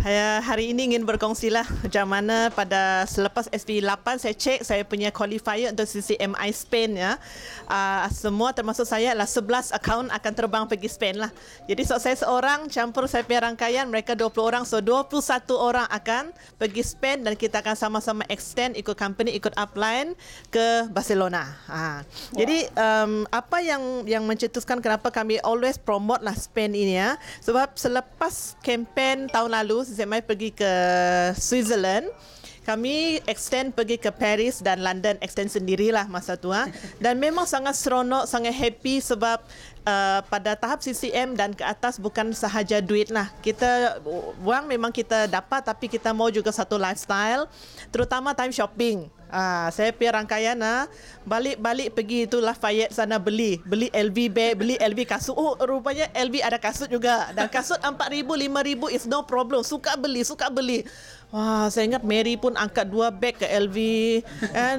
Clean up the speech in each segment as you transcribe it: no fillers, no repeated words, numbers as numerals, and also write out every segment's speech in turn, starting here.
Saya hari ini ingin berkongsilah macam mana pada selepas SP8 saya cek saya punya qualifier untuk CCMI Spain ya. Semua termasuk saya adalah 11 akaun akan terbang pergi Spain lah. Jadi saya seorang campur saya punya rangkaian mereka 20 orang, so 21 orang akan pergi Spain dan kita akan sama-sama extend ikut company ikut upline ke Barcelona. Jadi apa yang mencetuskan kenapa kami always promote lah Spain ini ya. Sebab selepas kempen tahun lalu CCMI pergi ke Switzerland, kami extend pergi ke Paris dan London, extend sendirilah masa tu dan memang sangat seronok, sangat happy sebab pada tahap CCM dan ke atas bukan sahaja duit lah. Kita wang memang kita dapat tapi kita mau juga satu lifestyle, terutama time shopping. Saya pergi rangkaian balik-balik pergi itu Lafayette sana beli LV bag, beli LV kasut. Oh, rupanya LV ada kasut juga. Dan kasut 4,000, 5,000 is no problem. Suka beli. Wah, saya ingat Mary pun angkat 2 bag ke LV. And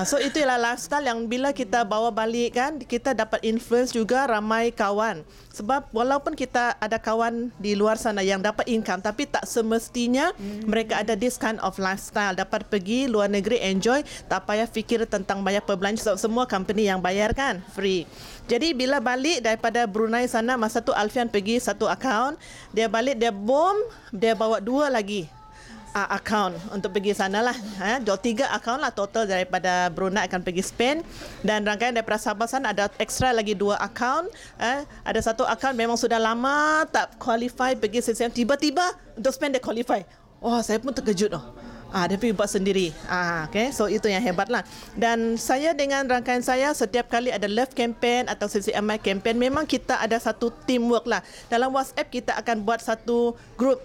so itu ialah lifestyle yang bila kita bawa balik kan, kita dapat influence juga ramai kawan. Sebab walaupun kita ada kawan di luar sana yang dapat income, tapi tak semestinya mereka ada this kind of lifestyle. Dapat pergi luar negeri, enjoy, tak payah fikir tentang bayar perbelanja. Sebab semua company yang bayar kan, free. Jadi bila balik daripada Brunei sana, masa tu Alfian pergi satu akaun, dia balik, dia bom, dia bawa 2 lagi akaun untuk pergi sana lah. 3 akaun lah total daripada Brunei akan pergi Spain. Dan rangkaian daripada Sabah sana ada extra lagi 2 akaun. Ada satu akaun memang sudah lama tak qualify pergi CCM. Tiba-tiba untuk Spain dia qualify. Wah, saya pun terkejut dia pergi buat sendiri. Okay. So itu yang hebat lah. Dan saya dengan rangkaian saya setiap kali ada Love Campaign atau CCMI Campaign, memang kita ada satu teamwork lah. Dalam WhatsApp kita akan buat satu grup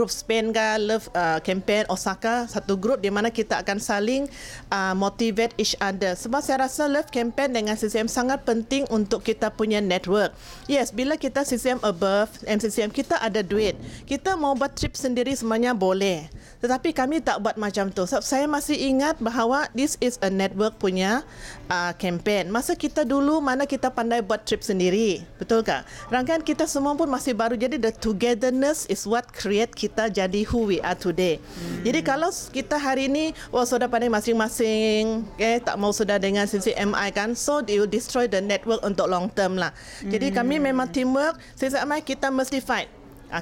Spain ke Love Campaign Osaka, satu grup di mana kita akan saling motivate each other. Sebab saya rasa Love Campaign dengan CCM sangat penting untuk kita punya network. Yes, bila kita CCM above MCCM, kita ada duit, kita mau buat trip sendiri semuanya boleh. Tetapi kami tak buat macam tu. Sebab saya masih ingat bahawa this is a network punya campaign. Masa kita dulu mana kita pandai buat trip sendiri, betul tak? Rangkaian kita semua pun masih baru. Jadi the togetherness is what create kita jadi who we are today. Jadi kalau kita hari ini sudah pandai masing-masing, tak mau sudah dengan CCMI kan, so you destroy the network untuk long term lah. Jadi kami memang teamwork. CCMI kita mesti fight.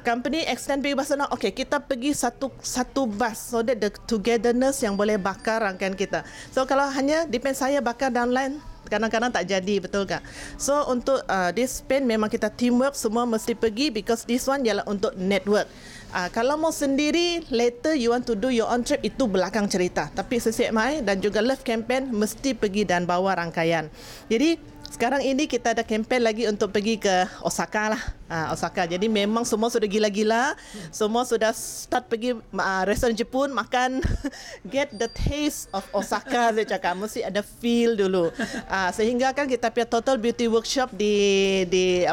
Company extend pergi Barcelona, okay, kita pergi satu bus, so that the togetherness yang boleh bakar rangkaian kita. So kalau hanya depend saya bakar downline, kadang-kadang tak jadi, betul tak? So untuk this Spain memang kita teamwork, semua mesti pergi because this one ialah untuk network. Kalau mau sendiri, later you want to do your own trip, itu belakang cerita. Tapi CCMI dan juga Love Campaign mesti pergi dan bawa rangkaian. Jadi sekarang ini kita ada campaign lagi untuk pergi ke Osaka lah. Osaka. Jadi memang semua sudah gila-gila. Semua sudah start pergi restoran Jepun makan. Get the taste of Osaka, saya cakap. Mesti ada feel dulu. Sehingga kan kita punya total beauty workshop di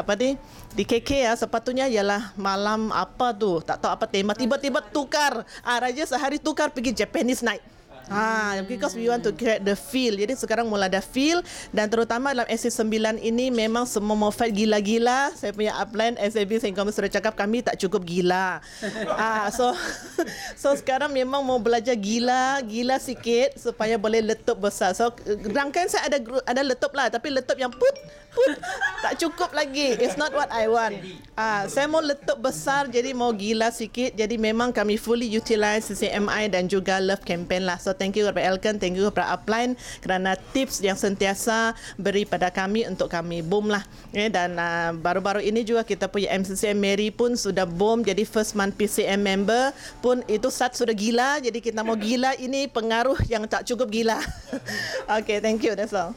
KK ya, sepatutnya ialah malam apa tu, tak tahu apa tema, tiba-tiba tukar. Raja sehari tukar pergi Japanese night. Because we want to create the feel. Jadi sekarang mula ada feel. Dan terutama dalam SC9 ini memang semua mau fight gila-gila. Saya punya upline SAB Sengkong sudah cakap kami tak cukup gila. So sekarang memang mau belajar gila sikit supaya boleh letup besar. So rangkaian saya ada letup lah, tapi letup yang put tak cukup lagi. It's not what I want. Saya mau letup besar, jadi mau gila sikit. Jadi memang kami fully utilize CCMI dan juga Love Campaign lah. So thank you kepada Elkan, thank you kepada upline kerana tips yang sentiasa beri pada kami untuk kami boom lah. Dan baru-baru ini juga kita punya MCCM Mary pun sudah boom jadi first month PCM member pun itu start sudah gila. Jadi kita mau gila, ini pengaruh yang tak cukup gila. Okay, thank you, that's all.